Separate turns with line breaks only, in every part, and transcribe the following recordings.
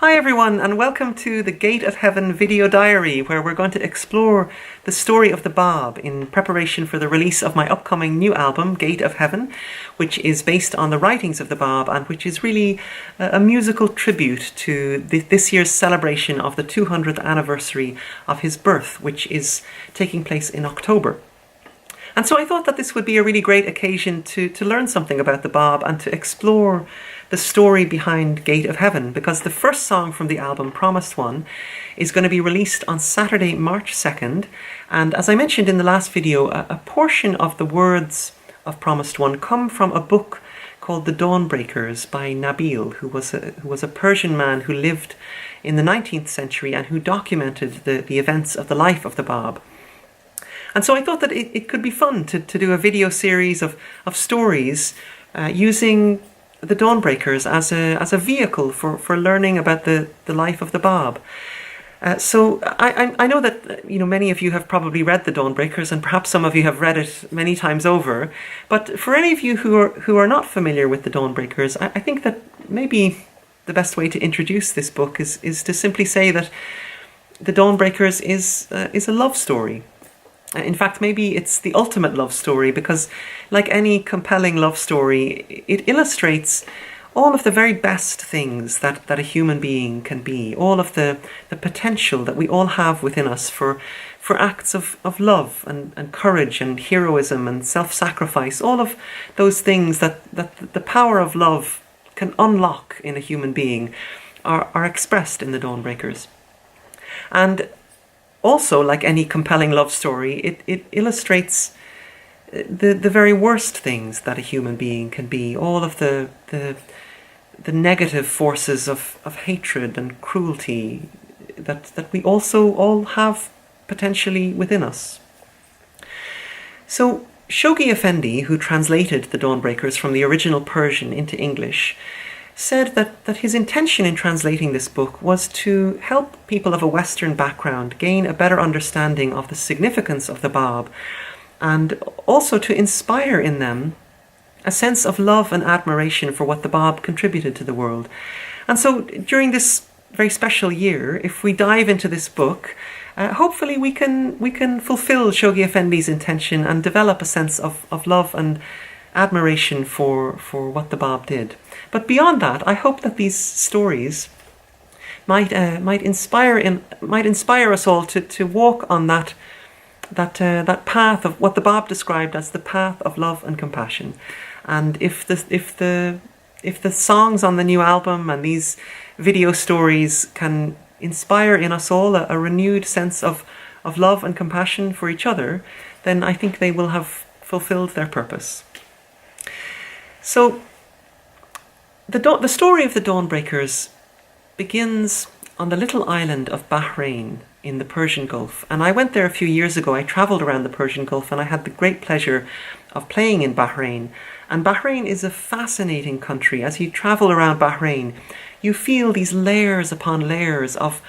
Hi everyone, and welcome to the Gate of Heaven video diary, where we're going to explore the story of the Bab in preparation for the release of my upcoming new album, Gate of Heaven, which is based on the writings of the Bab and which is really a musical tribute to this year's celebration of the 200th anniversary of his birth, which is taking place in October. And so I thought that this would be a really great occasion to learn something about the Bab and to explore the story behind Gate of Heaven, because the first song from the album, Promised One, is going to be released on Saturday, March 2nd. And as I mentioned in the last video, a portion of the words of Promised One come from a book called The Dawnbreakers by Nabil, who was a Persian man who lived in the 19th century and who documented the events of the life of the Bab. And so I thought that it could be fun to do a video series of stories using the Dawnbreakers as a vehicle for learning about the life of the Bab. So I know that many of you have probably read the Dawnbreakers, and perhaps some of you have read it many times over. But for any of you who are not familiar with the Dawnbreakers, I think that maybe the best way to introduce this book is to simply say that the Dawnbreakers is a love story. In fact, maybe it's the ultimate love story, because like any compelling love story, it illustrates all of the very best things that a human being can be, all of the potential that we all have within us for acts of love and courage and heroism and self-sacrifice, all of those things that the power of love can unlock in a human being are expressed in the Dawnbreakers. And also, like any compelling love story, it illustrates the very worst things that a human being can be, all of the negative forces of hatred and cruelty that we also all have potentially within us. So Shoghi Effendi, who translated the Dawnbreakers from the original Persian into English, said that his intention in translating this book was to help people of a Western background gain a better understanding of the significance of the Bab, and also to inspire in them a sense of love and admiration for what the Bab contributed to the world. And so during this very special year, if we dive into this book, hopefully we can fulfill Shoghi Effendi's intention and develop a sense of love and admiration for what the Bab did. But beyond that, I hope that these stories might inspire us all to walk on that path of what the Bab described as the path of love and compassion. And if the songs on the new album and these video stories can inspire in us all a renewed sense of love and compassion for each other, then I think they will have fulfilled their purpose. So the story of the Dawnbreakers begins on the little island of Bahrain in the Persian Gulf. And I went there a few years ago. I travelled around the Persian Gulf and I had the great pleasure of playing in Bahrain. And Bahrain is a fascinating country. As you travel around Bahrain, you feel these layers upon layers of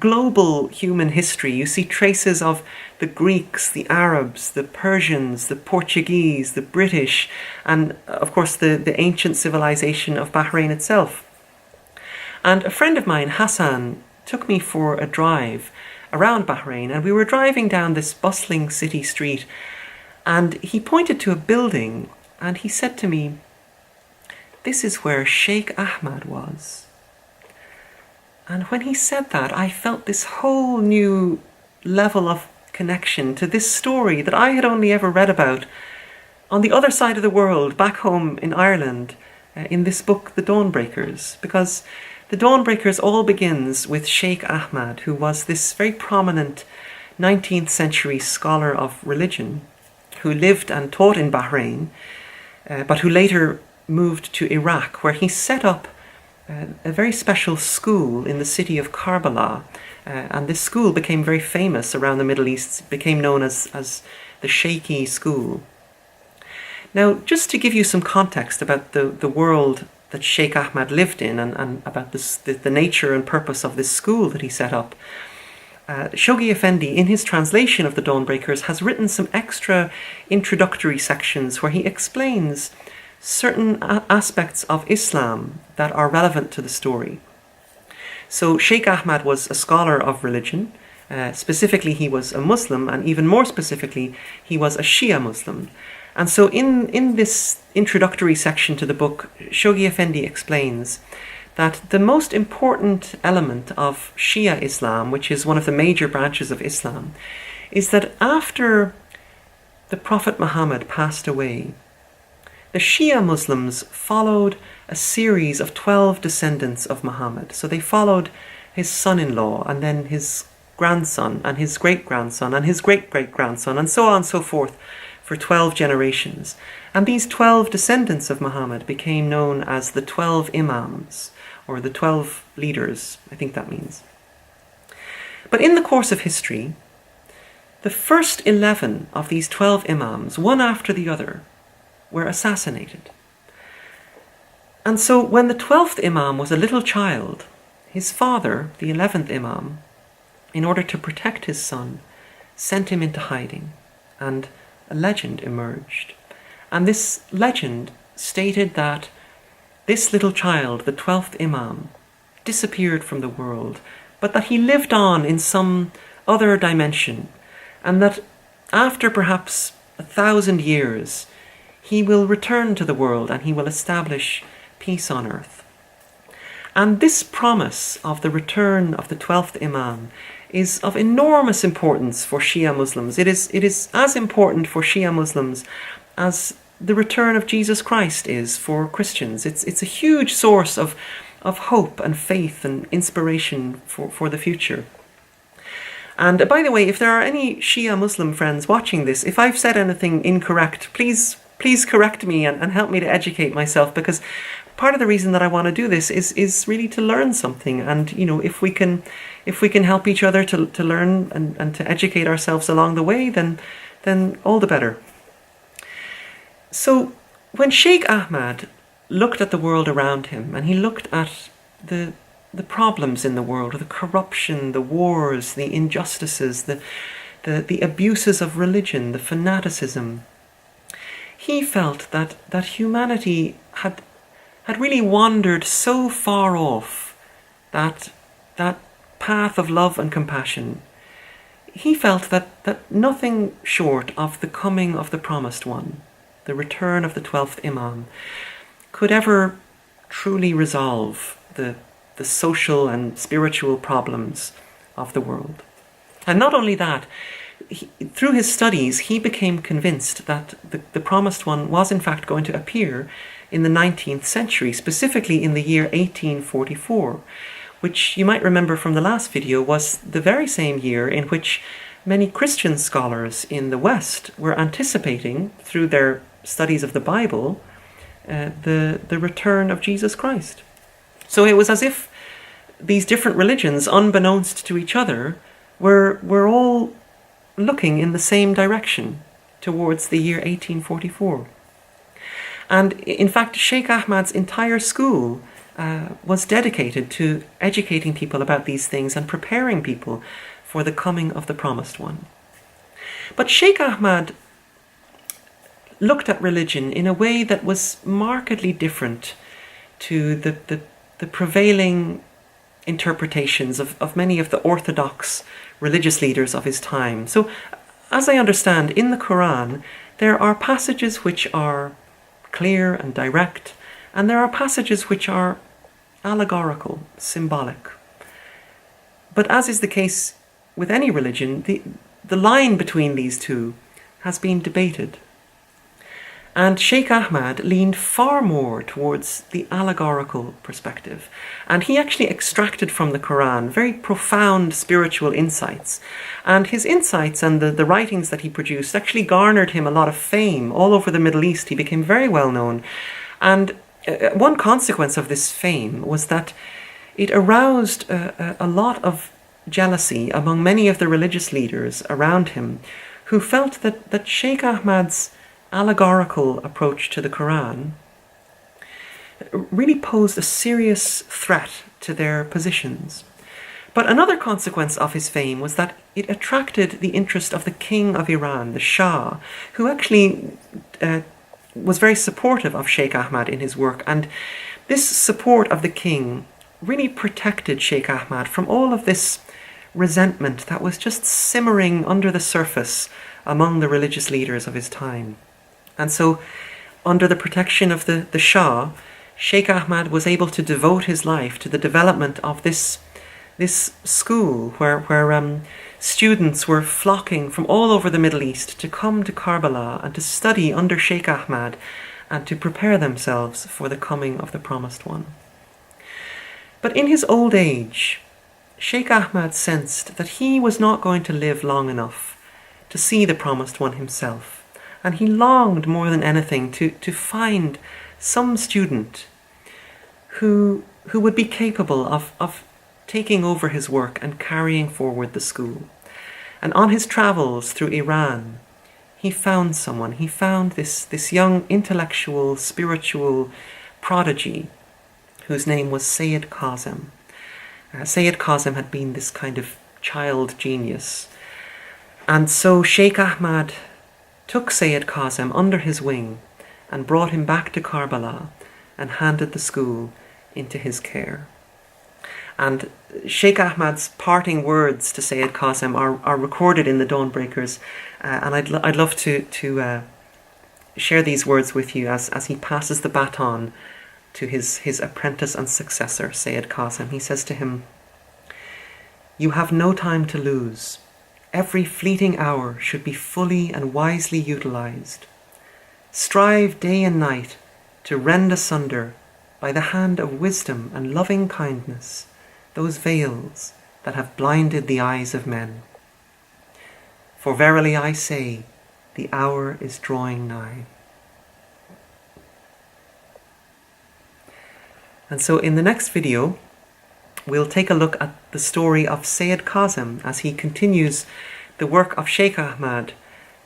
global human history. You see traces of the Greeks, the Arabs, the Persians, the Portuguese, the British, and of course the ancient civilization of Bahrain itself. And a friend of mine, Hassan, took me for a drive around Bahrain, and we were driving down this bustling city street, and he pointed to a building and he said to me, "This is where Sheikh Ahmad was." And when he said that, I felt this whole new level of connection to this story that I had only ever read about on the other side of the world, back home in Ireland, in this book, The Dawnbreakers. Because The Dawnbreakers all begins with Sheikh Ahmad, who was this very prominent 19th century scholar of religion, who lived and taught in Bahrain, but who later moved to Iraq, where he set up a very special school in the city of Karbala, and this school became very famous around the Middle East. It became known as the Sheikhi school. Now, just to give you some context about the world that Sheikh Ahmad lived in and about the nature and purpose of this school that he set up, Shoghi Effendi, in his translation of the Dawnbreakers, has written some extra introductory sections where he explains certain aspects of Islam that are relevant to the story. So Sheikh Ahmad was a scholar of religion. Specifically, he was a Muslim, and even more specifically, he was a Shia Muslim. And so in this introductory section to the book, Shoghi Effendi explains that the most important element of Shia Islam, which is one of the major branches of Islam, is that after the Prophet Muhammad passed away, the Shia Muslims followed a series of 12 descendants of Muhammad. So they followed his son-in-law, and then his grandson, and his great-grandson, and his great-great-grandson, and so on and so forth, for 12 generations. And these 12 descendants of Muhammad became known as the 12 Imams, or the 12 leaders, I think that means. But in the course of history, the first 11 of these 12 Imams, one after the other, were assassinated. And so when the 12th Imam was a little child, his father, the 11th Imam, in order to protect his son, sent him into hiding, and a legend emerged. And this legend stated that this little child, the 12th Imam, disappeared from the world, but that he lived on in some other dimension, and that after perhaps 1,000 years, he will return to the world and he will establish peace on earth. And this promise of the return of the 12th Imam is of enormous importance for Shia Muslims. It is as important for Shia Muslims as the return of Jesus Christ is for Christians. It's a huge source of hope and faith and inspiration for the future. And by the way, if there are any Shia Muslim friends watching this, if I've said anything incorrect, please correct me and help me to educate myself, because part of the reason that I want to do this is really to learn something. And if we can help each other to learn and to educate ourselves along the way, then all the better. So when Sheikh Ahmad looked at the world around him, and he looked at the problems in the world, the corruption, the wars, the injustices, the abuses of religion, the fanaticism, he felt that humanity had really wandered so far off that path of love and compassion. He felt that nothing short of the coming of the Promised One, the return of the 12th Imam, could ever truly resolve the social and spiritual problems of the world. And not only that, through his studies, he became convinced that the Promised One was in fact going to appear in the 19th century, specifically in the year 1844, which you might remember from the last video was the very same year in which many Christian scholars in the West were anticipating, through their studies of the Bible, the return of Jesus Christ. So it was as if these different religions, unbeknownst to each other, were all looking in the same direction towards the year 1844. And in fact, Sheikh Ahmad's entire school was dedicated to educating people about these things and preparing people for the coming of the Promised One. But Sheikh Ahmad looked at religion in a way that was markedly different to the prevailing interpretations of many of the orthodox religious leaders of his time. So, as I understand, in the Quran, there are passages which are clear and direct, and there are passages which are allegorical, symbolic. But as is the case with any religion, the line between these two has been debated. And Sheikh Ahmad leaned far more towards the allegorical perspective. And he actually extracted from the Quran very profound spiritual insights. And his insights and the writings that he produced actually garnered him a lot of fame all over the Middle East. He became very well known. And one consequence of this fame was that it aroused a lot of jealousy among many of the religious leaders around him, who felt that Sheikh Ahmad's allegorical approach to the Quran really posed a serious threat to their positions. But another consequence of his fame was that it attracted the interest of the king of Iran, the Shah, who actually was very supportive of Sheikh Ahmad in his work. And this support of the king really protected Sheikh Ahmad from all of this resentment that was just simmering under the surface among the religious leaders of his time. And so, under the protection of the Shah, Sheikh Ahmad was able to devote his life to the development of this school where students were flocking from all over the Middle East to come to Karbala and to study under Sheikh Ahmad and to prepare themselves for the coming of the Promised One. But in his old age, Sheikh Ahmad sensed that he was not going to live long enough to see the Promised One himself, and he longed more than anything to find some student who would be capable of taking over his work and carrying forward the school. And on his travels through Iran, he found someone. He found this young intellectual, spiritual prodigy whose name was Sayyid Kazem. Sayyid Kazem had been this kind of child genius. And so Sheikh Ahmad took Sayyid Kazem under his wing and brought him back to Karbala and handed the school into his care. And Sheikh Ahmad's parting words to Sayyid Kazem are recorded in the Dawnbreakers, and I'd love to share these words with you as he passes the baton to his apprentice and successor, Sayyid Kazem. He says to him, "You have no time to lose. Every fleeting hour should be fully and wisely utilized. Strive day and night to rend asunder, by the hand of wisdom and loving kindness, those veils that have blinded the eyes of men. For verily I say, the hour is drawing nigh." And so in the next video, we'll take a look at the story of Sayyid Kazem as he continues the work of Sheikh Ahmad,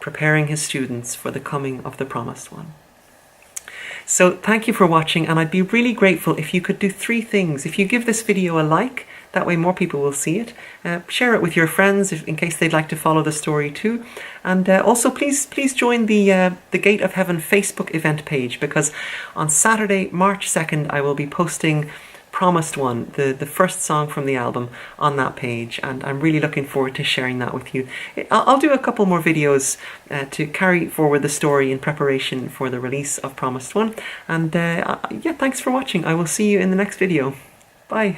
preparing his students for the coming of the Promised One. So thank you for watching, and I'd be really grateful if you could do 3 things. If you give this video a like, that way more people will see it. Share it with your friends in case they'd like to follow the story too. And also please join the Gate of Heaven Facebook event page, because on Saturday, March 2nd, I will be posting Promised One, the first song from the album, on that page, and I'm really looking forward to sharing that with you. I'll do a couple more videos to carry forward the story in preparation for the release of Promised One, and yeah, thanks for watching. I will see you in the next video. Bye.